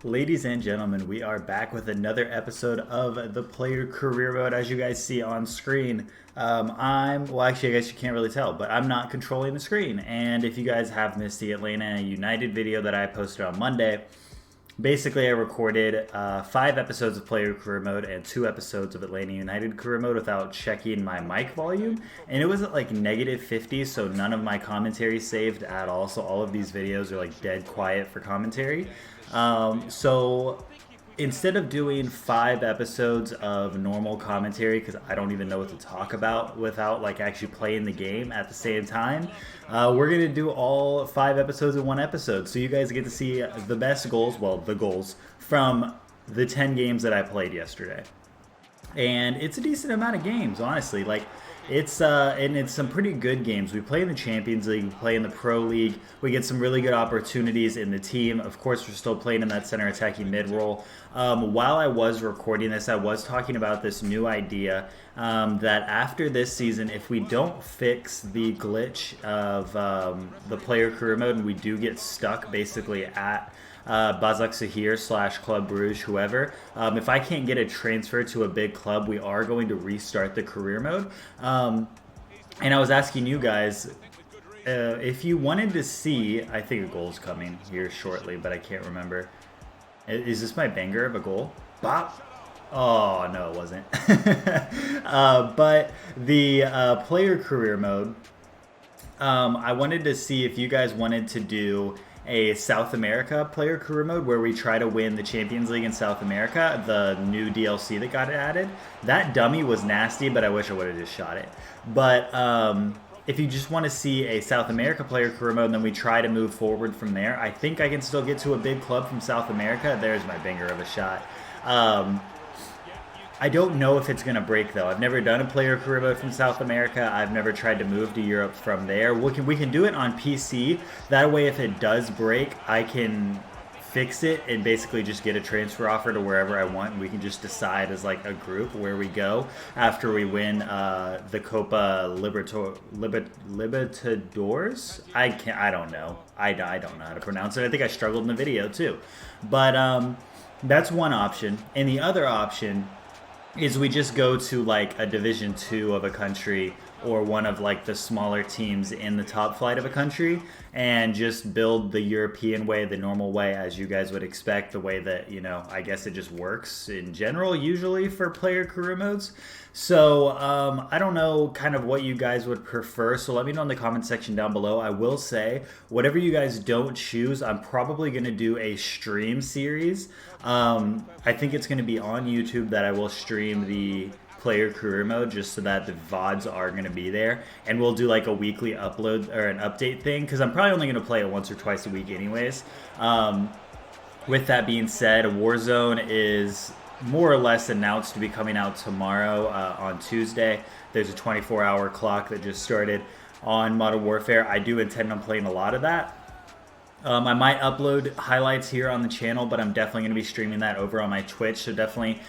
Ladies and gentlemen, we are back with another episode of the Player Career Mode. As you guys see on screen, well, actually, I guess you can't really tell, but I'm not controlling the screen. And if you guys have missed the Atlanta United video that I posted on Monday, basically I recorded 5 episodes of Player Career Mode and 2 episodes of Atlanta United Career Mode without checking my mic volume. And it was at like -50, so none of my commentary saved at all. So all of these videos are like dead quiet for commentary. So instead of doing 5 episodes of normal commentary, because I don't even know what to talk about without like actually playing the game at the same time, we're gonna do all 5 episodes in one episode, so you guys get to see the best goals, well, the goals from the 10 games that I played yesterday. And it's a decent amount of games, honestly. Like it's some pretty good games. We play in the Champions League, we play in the Pro League, we get some really good opportunities in the team. Of course, we're still playing in that center attacking mid role. While I was recording this, I was talking about this new idea that after this season, if we don't fix the glitch of the player career mode and we do get stuck basically at Basaksehir / Club Brugge, whoever. If I can't get a transfer to a big club, we are going to restart the career mode. And I was asking you guys if you wanted to see, I think a goal's coming here shortly, but I can't remember. Is this my banger of a goal? Bop! Oh, no, it wasn't. But the player career mode, I wanted to see if you guys wanted to do a South America player career mode where we try to win the Champions League in South America, the new DLC that got added. That dummy was nasty, but I wish I would have just shot it. But if you just want to see a South America player career mode and then we try to move forward from there, I think I can still get to a big club from South America. There's my banger of a shot. I don't know if it's going to break, though. I've never done a player career mode from South America. I've never tried to move to Europe from there. We can do it on PC. That way, if it does break, I can fix it and basically just get a transfer offer to wherever I want. And we can just decide as like a group where we go after we win the Copa Libertadores. I don't know. I don't know how to pronounce it. I think I struggled in the video too. But that's one option. And the other option is we just go to like a Division 2 of a country or one of like the smaller teams in the top flight of a country and just build the European way, the normal way, as you guys would expect, the way that, you know, I guess it just works in general usually for player career modes. So I don't know kind of what you guys would prefer, so let me know in the comment section down below. I will say, whatever you guys don't choose, I'm probably going to do a stream series. I think it's going to be on YouTube that I will stream the player career mode just so that the VODs are going to be there, and we'll do like a weekly upload or an update thing because I'm probably only going to play it once or twice a week anyways. With that being said, Warzone is more or less announced to be coming out tomorrow on Tuesday. There's a 24-hour clock that just started on Modern Warfare. I do intend on playing a lot of that. I might upload highlights here on the channel, but I'm definitely going to be streaming that over on my Twitch. So definitely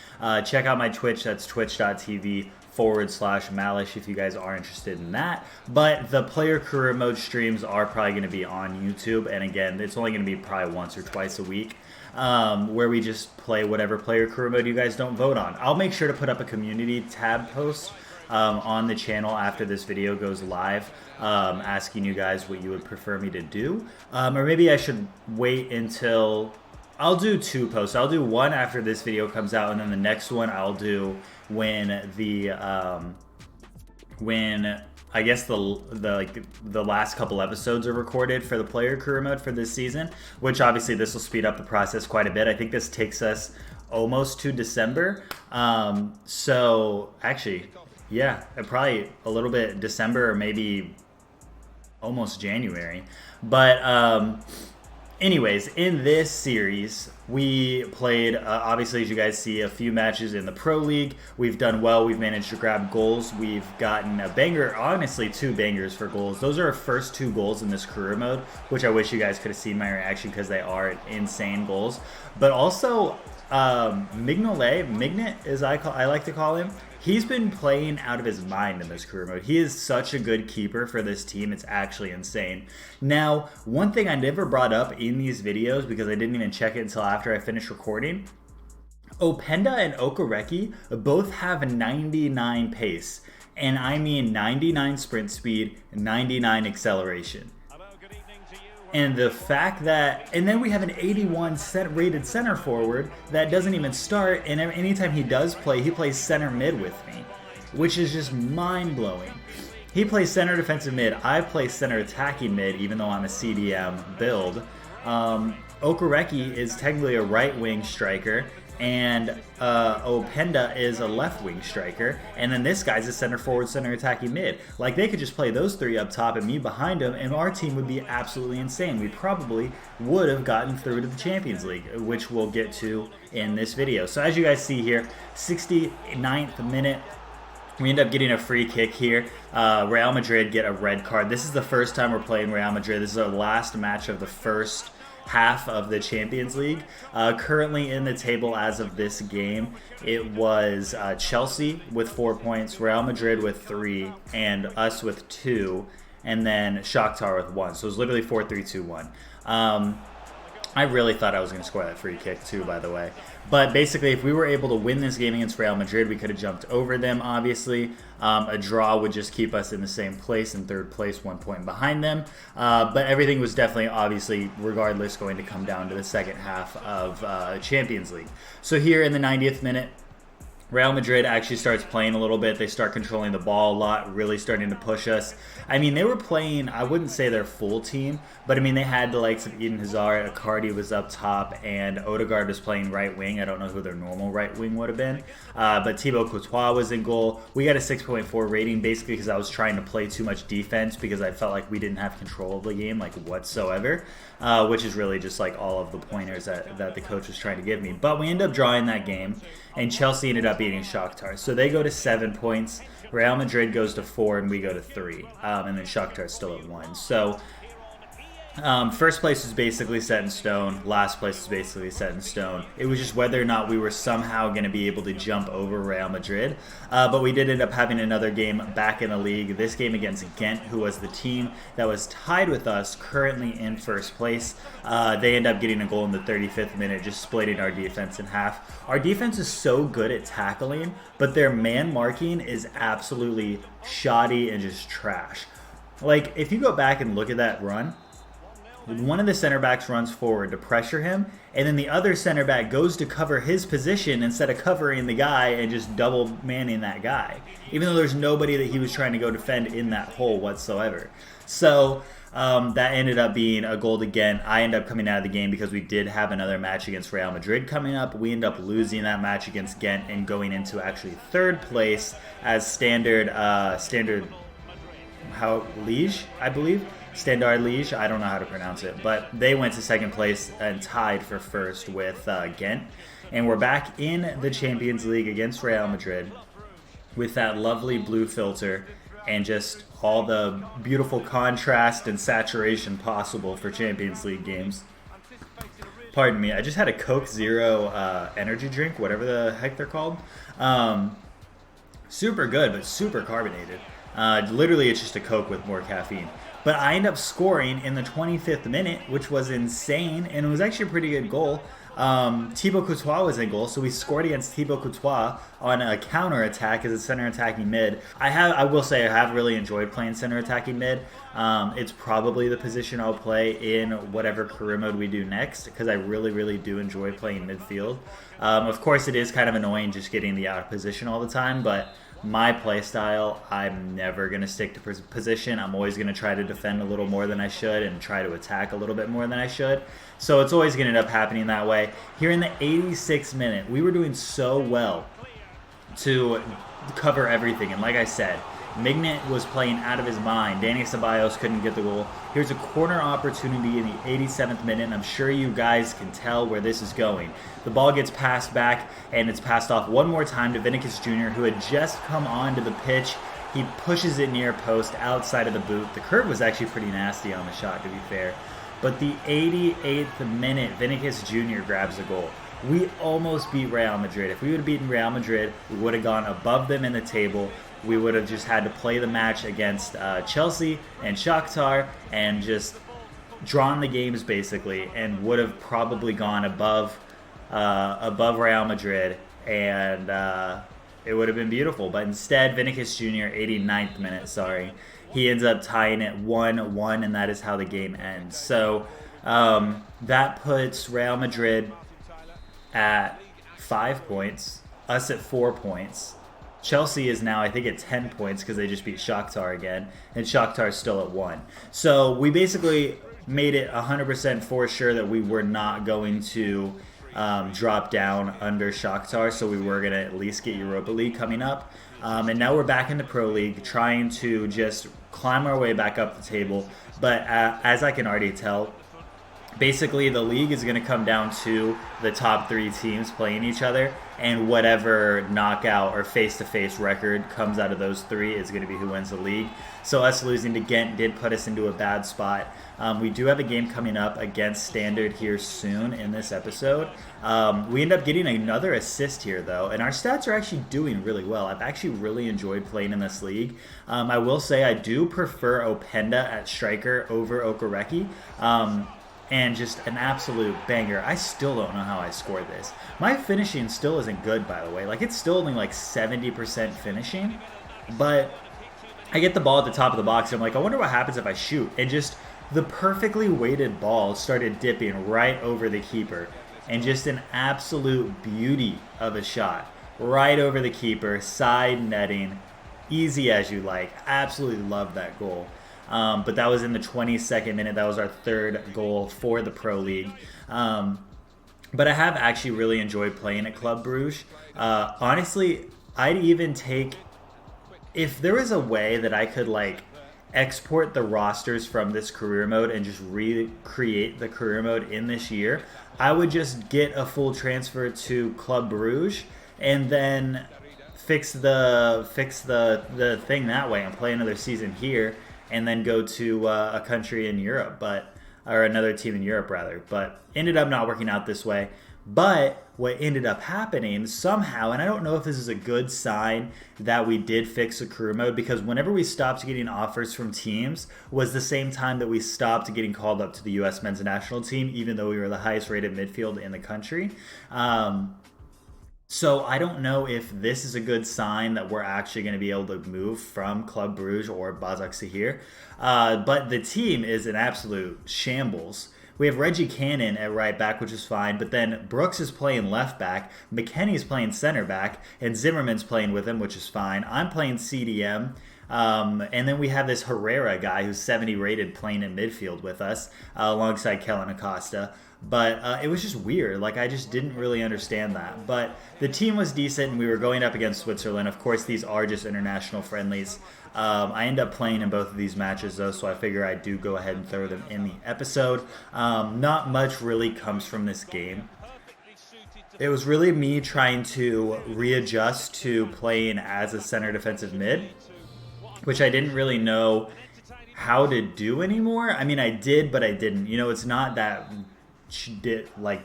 check out my Twitch. That's twitch.tv/Malish if you guys are interested in that. But the player career mode streams are probably going to be on YouTube. And again, it's only going to be probably once or twice a week where we just play whatever player career mode you guys don't vote on. I'll make sure to put up a community tab post on the channel after this video goes live, asking you guys what you would prefer me to do. Or maybe I should wait until... I'll do 2 posts. I'll do one after this video comes out, and then the next one I'll do when the... when I guess the last couple episodes are recorded for the player career mode for this season, which obviously this will speed up the process quite a bit. I think this takes us almost to December. So actually, yeah, probably a little bit December or maybe almost January. But anyways, in this series, we played, obviously, as you guys see, a few matches in the Pro League. We've done well. We've managed to grab goals. We've gotten a banger, honestly, 2 bangers for goals. Those are our first 2 goals in this career mode, which I wish you guys could have seen my reaction because they are insane goals. But also, Mignet, as I like to call him, he's been playing out of his mind in this career mode. He is such a good keeper for this team. It's actually insane. Now, one thing I never brought up in these videos because I didn't even check it until after I finished recording, Openda and Okereke both have 99 pace. And I mean 99 sprint speed, 99 acceleration. And the fact that, and then we have an 81 rated center forward that doesn't even start, and anytime he does play, he plays center mid with me, which is just mind-blowing. He plays center defensive mid, I play center attacking mid, even though I'm a CDM build. Okereke is technically a right wing striker, and Openda is a left wing striker, and then this guy's a center forward, center attacking mid. Like, they could just play those three up top and me behind them, and our team would be absolutely insane. We probably would have gotten through to the Champions League, which we'll get to in this video. So as you guys see here, 69th minute, we end up getting a free kick here. Real Madrid get a red card. This is the first time we're playing Real Madrid. This is our last match of the first half of the Champions League. Currently in the table as of this game, it was Chelsea with 4 points, Real Madrid with 3, and us with 2, and then Shakhtar with 1. So it was literally 4-3-2-1. I really thought I was going to score that free kick too, by the way. But basically, if we were able to win this game against Real Madrid, we could have jumped over them, obviously. A draw would just keep us in the same place, in third place, 1 point behind them. But everything was definitely, obviously, regardless, going to come down to the second half of Champions League. So here in the 90th minute, Real Madrid actually starts playing a little bit. They start controlling the ball a lot, really starting to push us. I mean, they were playing, I wouldn't say their full team, but I mean, they had the likes of Eden Hazard, Icardi was up top, and Odegaard was playing right wing. I don't know who their normal right wing would have been. But Thibaut Courtois was in goal. We got a 6.4 rating, basically because I was trying to play too much defense because I felt like we didn't have control of the game, like whatsoever, which is really just like all of the pointers that the coach was trying to give me. But we ended up drawing that game, and Chelsea ended up beating Shakhtar. So they go to 7 points, Real Madrid goes to 4, and we go to 3. And then Shakhtar is still at 1. So first place is basically set in stone. Last place is basically set in stone. It was just whether or not we were somehow going to be able to jump over Real Madrid. But we did end up having another game back in the league. This game against Ghent, who was the team that was tied with us, currently in first place. They end up getting a goal in the 35th minute, just splitting our defense in half. Our defense is so good at tackling, but their man marking is absolutely shoddy and just trash. Like, if you go back and look at that run, one of the center backs runs forward to pressure him, and then the other center back goes to cover his position instead of covering the guy and just double manning that guy, even though there's nobody that he was trying to go defend in that hole whatsoever. So that ended up being a goal again. I end up coming out of the game because we did have another match against Real Madrid coming up. We end up losing that match against Ghent and going into actually third place as Standard Liège, I believe. Standard Liège, I don't know how to pronounce it, but they went to second place and tied for first with Ghent. And we're back in the Champions League against Real Madrid with that lovely blue filter and just all the beautiful contrast and saturation possible for Champions League games. Pardon me, I just had a Coke Zero energy drink, whatever the heck they're called. Super good, but super carbonated. Literally, it's just a Coke with more caffeine. But I end up scoring in the 25th minute, which was insane, and it was actually a pretty good goal. Thibaut Courtois was in goal, so we scored against Thibaut Courtois on a counter attack as a center attacking mid. I will say I have really enjoyed playing center attacking mid. It's probably the position I'll play in whatever career mode we do next, because I really do enjoy playing midfield. Of course, it is kind of annoying just getting the out of position all the time, but my play style, I'm never going to stick to position. I'm always going to try to defend a little more than I should and try to attack a little bit more than I should. So it's always going to end up happening that way. Here in the 86th minute, we were doing so well to cover everything. And like I said, Mignet was playing out of his mind. Dani Ceballos couldn't get the goal. Here's a corner opportunity in the 87th minute, and I'm sure you guys can tell where this is going. The ball gets passed back, and it's passed off one more time to Vinicius Jr., who had just come onto the pitch. He pushes it near post outside of the boot. The curve was actually pretty nasty on the shot, to be fair. But the 88th minute, Vinicius Jr. grabs the goal. We almost beat Real Madrid. If we would have beaten Real Madrid, we would have gone above them in the table. We would have just had to play the match against Chelsea and Shakhtar and just drawn the games basically, and would have probably gone above Real Madrid, and it would have been beautiful. But instead, Vinicius Jr., 89th minute, sorry, he ends up tying it 1-1, and that is how the game ends. So that puts Real Madrid at 5 points, us at 4 points. Chelsea is now, I think, at 10 points because they just beat Shakhtar again, and Shakhtar is still at 1. So we basically made it 100% for sure that we were not going to drop down under Shakhtar, so we were going to at least get Europa League coming up. And now we're back in the Pro League, trying to just climb our way back up the table. But as I can already tell, basically the league is going to come down to the top 3 teams playing each other, and whatever knockout or face-to-face record comes out of those 3 is going to be who wins the league. So us losing to Ghent did put us into a bad spot. We do have a game coming up against Standard here soon in this episode. We end up getting another assist here, though, and our stats are actually doing really well. I've actually really enjoyed playing in this league. I will say I do prefer Openda at striker over Okereke. And just an absolute banger. I still don't know how I scored this. My finishing still isn't good, by the way. Like, it's still only like 70% finishing. But I get the ball at the top of the box, and I'm like, I wonder what happens if I shoot. And just the perfectly weighted ball started dipping right over the keeper. And just an absolute beauty of a shot. Right over the keeper, side netting. Easy as you like. Absolutely love that goal. But that was in the 22nd minute. That was our 3rd goal for the Pro League. But I have actually really enjoyed playing at Club Brugge. Honestly, I'd even take... If there was a way that I could, like, export the rosters from this career mode and just recreate the career mode in this year, I would just get a full transfer to Club Brugge and then fix the thing that way and play another season here, and then go to a country in Europe, or another team in Europe rather. But ended up not working out this way. But what ended up happening somehow, and I don't know if this is a good sign that we did fix the career mode, because whenever we stopped getting offers from teams was the same time that we stopped getting called up to the U.S. men's national team, even though we were the highest rated midfield in the country. So I don't know if this is a good sign that we're actually going to be able to move from Club Brugge or Başakşehir. But the team is an absolute shambles. We have Reggie Cannon at right back, which is fine, but then Brooks is playing left back, McKennie's playing center back, and Zimmerman's playing with him, which is fine. I'm playing CDM. And then we have this Herrera guy who's 70 rated playing in midfield with us, alongside Kellen Acosta. But it was just weird. Like, I just didn't really understand that. But the team was decent, and we were going up against Switzerland. Of course, these are just international friendlies. I end up playing in both of these matches, though, so I figure I do go ahead and throw them in the episode. Not much really comes from this game. It was really me trying to readjust to playing as a center defensive mid, which I didn't really know how to do anymore. I mean, I did, but I didn't. You know, it's not that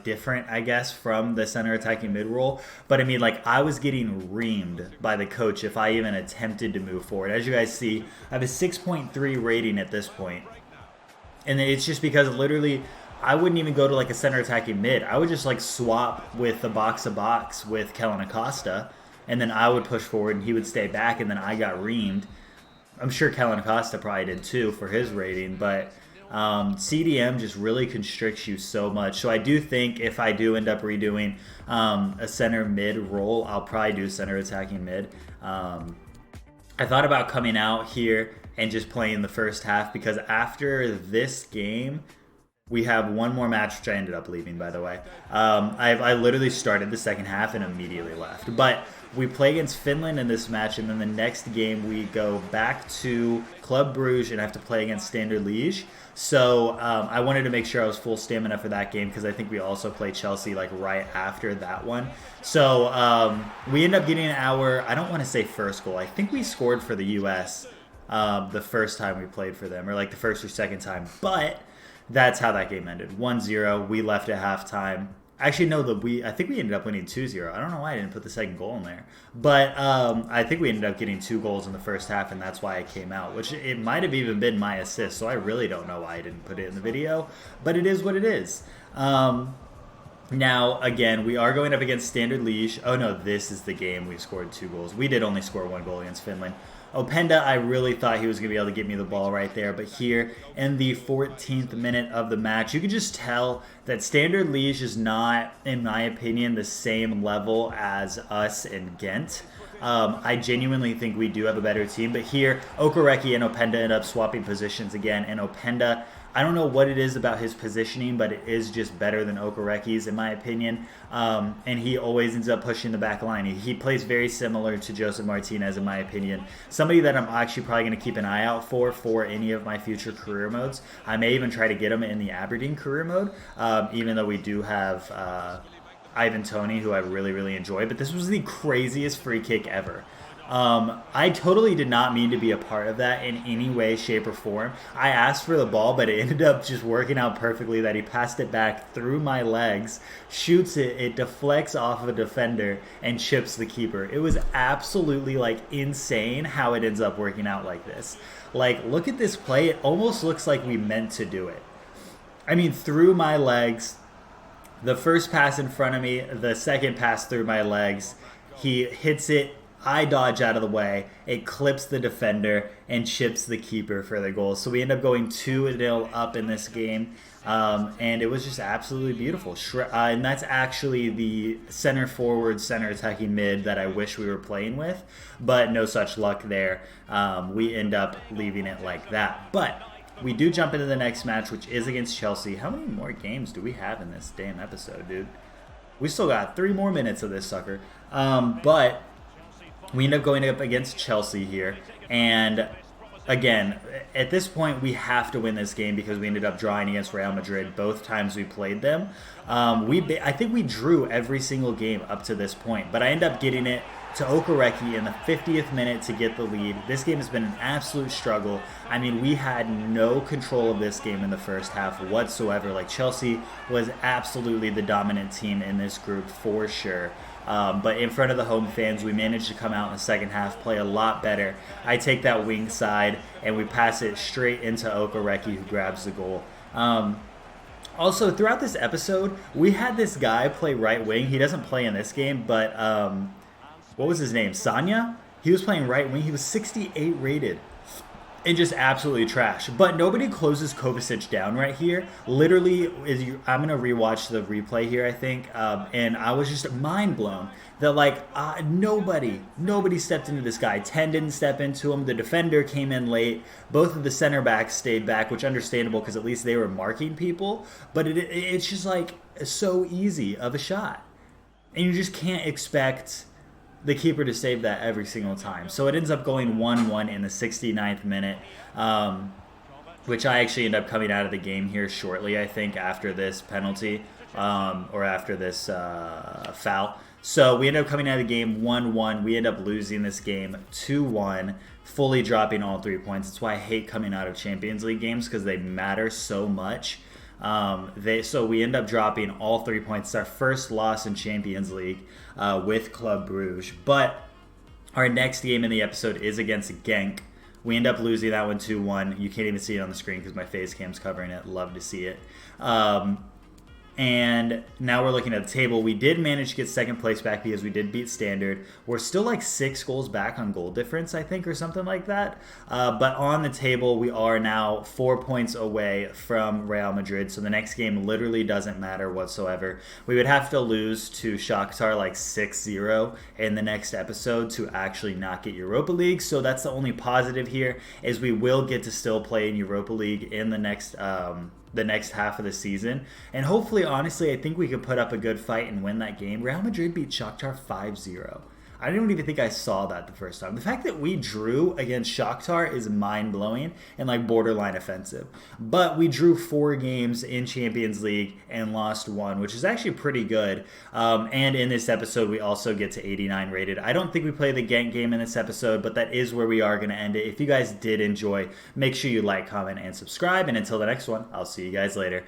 different, I guess, from the center attacking mid role. But I mean, like, I was getting reamed by the coach if I even attempted to move forward. As you guys see, I have a 6.3 rating at this point. And it's just because literally I wouldn't even go to like a center attacking mid. I would just like swap with the box-to-box with Kellen Acosta, and then I would push forward and he would stay back, and then I got reamed. I'm sure Kellen Acosta probably did too for his rating, but CDM just really constricts you so much. So I do think if I do end up redoing a center mid role, I'll probably do center attacking mid. I thought about coming out here and just playing the first half, because after this game, we have one more match, which I ended up leaving, by the way. I literally started the second half and immediately left. But we play against Finland in this match, and then the next game we go back to Club Brugge and have to play against Standard Liège. So I wanted to make sure I was full stamina for that game, because I think we also play Chelsea like right after that one. So we end up getting our, I don't want to say first goal. I think we scored for the U.S. The first time we played for them, or like the first or second time. But that's how that game ended. 1-0. We left at halftime. Actually, no, I think we ended up winning 2-0. I don't know why I didn't put the second goal in there. But I think we ended up getting 2 goals in the first half, and that's why I came out, which it might have even been my assist, so I really don't know why I didn't put it in the video. But it is what it is. Now, again, we are going up against Standard Liège. Oh, no, this is the game we scored 2 goals. We did only score 1 goal against Finland. Openda, I really thought he was going to be able to get me the ball right there. But here in the 14th minute of the match, you could just tell that Standard Liège is not, in my opinion, the same level as us in Ghent. I genuinely think we do have a better team. But here, Okereke and Openda end up swapping positions again. And Openda, I don't know what it is about his positioning, but it is just better than Okereke's, in my opinion. And he always ends up pushing the back line. He plays very similar to Joseph Martinez, in my opinion. Somebody that I'm actually probably going to keep an eye out for any of my future career modes. I may even try to get him in the Aberdeen career mode, even though we do have Ivan Toney, who I really, really enjoy. But this was the craziest free kick ever. I totally did not mean to be a part of that in any way, shape, or form. I asked for the ball, but it ended up just working out perfectly that he passed it back through my legs, shoots it, it deflects off of a defender, and chips the keeper. It was absolutely, like, insane how it ends up working out like this. Like, look at this play. It almost looks like we meant to do it. I mean, through my legs, the first pass in front of me, the second pass through my legs, he hits it, I dodge out of the way, it clips the defender, and chips the keeper for the goal. So we end up going 2-0 up in this game, and it was just absolutely beautiful. And that's actually the center forward, center attacking mid that I wish we were playing with, but no such luck there. We end up leaving it like that. But we do jump into the next match, which is against Chelsea. How many more games do we have in this damn episode, dude? We still got 3 more minutes of this sucker. But we end up going up against Chelsea here, and again, at this point, we have to win this game because we ended up drawing against Real Madrid both times we played them. I think we drew every single game up to this point, but I end up getting it to Okereke in the 50th minute to get the lead. This game has been an absolute struggle. I mean, we had no control of this game in the first half whatsoever. Like, Chelsea was absolutely the dominant team in this group for sure. But in front of the home fans, we managed to come out in the second half, play a lot better. I take that wing side, and we pass it straight into Okereke, who grabs the goal. Also, throughout this episode, we had this guy play right wing. He doesn't play in this game, but what was his name? Sanya? He was playing right wing. He was 68 rated. And just absolutely trash. But nobody closes Kovacic down right here. Literally, I'm going to rewatch the replay here, I think. And I was just mind blown that, like, nobody stepped into this guy. 10 didn't step into him. The defender came in late. Both of the center backs stayed back, which is understandable because at least they were marking people. But it's just, like, so easy of a shot. And you just can't expect the keeper to save that every single time. So it ends up going 1-1 in the 69th minute, which I actually end up coming out of the game here shortly, I think, after this penalty, or after this foul. So we end up coming out of the game 1-1. We end up losing this game 2-1, fully dropping all 3 points. That's why I hate coming out of Champions League games, because they matter so much. So we end up dropping all 3 points. It's our first loss in Champions League with Club Brugge. But our next game in the episode is against Genk. We end up losing that one 2-1. You can't even see it on the screen because my face cam's covering it. Love to see it. And now we're looking at the table. We did manage to get second place back because we did beat Standard. We're still like 6 goals back on goal difference, I think, or something like that. But on the table, we are now 4 points away from Real Madrid. So the next game literally doesn't matter whatsoever. We would have to lose to Shakhtar like 6-0 in the next episode to actually not get Europa League. So that's the only positive here, is we will get to still play in Europa League in the next half of the season. And hopefully, honestly, I think we could put up a good fight and win that game. Real Madrid beat Shakhtar 5-0. I don't even think I saw that the first time. The fact that we drew against Shakhtar is mind-blowing and like borderline offensive. But we drew 4 games in Champions League and lost 1, which is actually pretty good. And in this episode, we also get to 89 rated. I don't think we play the Genk game in this episode, but that is where we are going to end it. If you guys did enjoy, make sure you like, comment, and subscribe. And until the next one, I'll see you guys later.